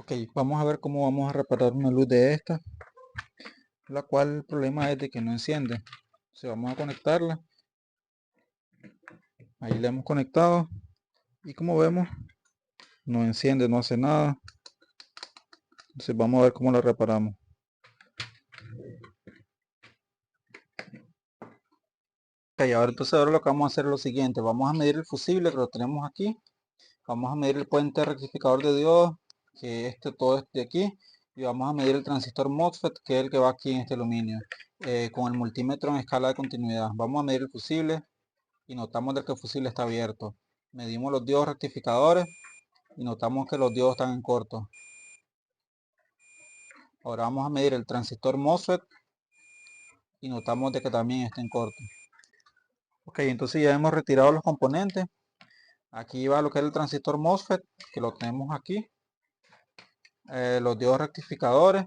Ok, vamos a ver cómo vamos a reparar una luz de esta, la cual el problema es de que no enciende. Entonces vamos a conectarla, ahí la hemos conectado y como vemos no enciende, no hace nada. Entonces vamos a ver cómo la reparamos. Ok, ahora lo que vamos a hacer es lo siguiente, vamos a medir el fusible que lo tenemos aquí, vamos a medir el puente rectificador de diodos, que todo este de aquí, y vamos a medir el transistor MOSFET, que es el que va aquí en este aluminio, con el multímetro en escala de continuidad. Vamos a medir el fusible y notamos de que el fusible está abierto. Medimos los diodos rectificadores y notamos que los diodos están en corto. Ahora vamos a medir el transistor MOSFET y notamos de que también está en corto. Ok, entonces ya hemos retirado los componentes. Aquí va lo que es el transistor MOSFET, que lo tenemos aquí. Los diodos rectificadores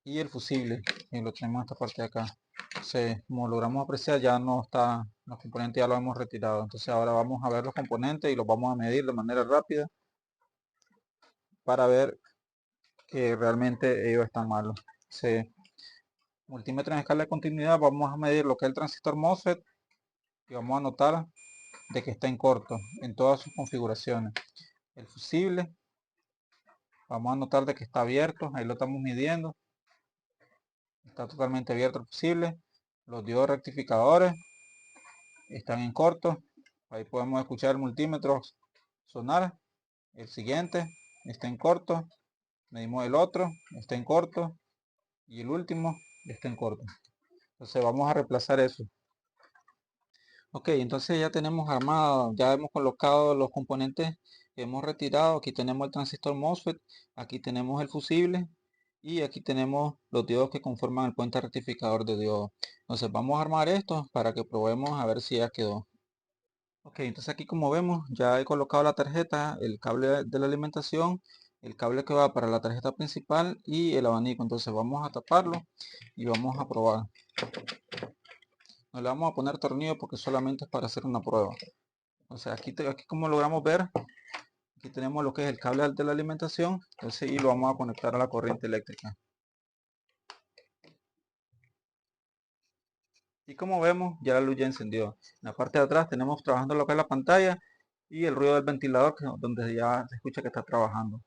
y el fusible, que lo tenemos en esta parte de acá. Entonces, como logramos apreciar, ya no está, los componentes ya los hemos retirado. Entonces ahora vamos a ver los componentes y los vamos a medir de manera rápida para ver que realmente ellos están malos. Multímetro en escala de continuidad, vamos a medir lo que es el transistor MOSFET y vamos a notar de que está en corto en todas sus configuraciones. El fusible, vamos a notar de que está abierto, ahí lo estamos midiendo, está totalmente abierto el fusible. Los diodos rectificadores están en corto, ahí podemos escuchar el multímetro sonar. El siguiente está en corto, medimos el otro, está en corto, y el último está en corto. Entonces vamos a reemplazar eso. Ok, entonces ya tenemos armado, ya hemos colocado los componentes que hemos retirado. Aquí tenemos el transistor MOSFET, aquí tenemos el fusible y aquí tenemos los diodos que conforman el puente rectificador de diodos. Entonces vamos a armar esto para que probemos a ver si ya quedó. Ok, entonces aquí como vemos ya he colocado la tarjeta, el cable de la alimentación, el cable que va para la tarjeta principal y el abanico. Entonces vamos a taparlo y vamos a probar. No le vamos a poner tornillo porque solamente es para hacer una prueba. O sea, aquí como logramos ver, aquí tenemos lo que es el cable de la alimentación, entonces y lo vamos a conectar a la corriente eléctrica. Y como vemos, ya la luz ya encendió. En la parte de atrás tenemos trabajando lo que es la pantalla y el ruido del ventilador, donde ya se escucha que está trabajando.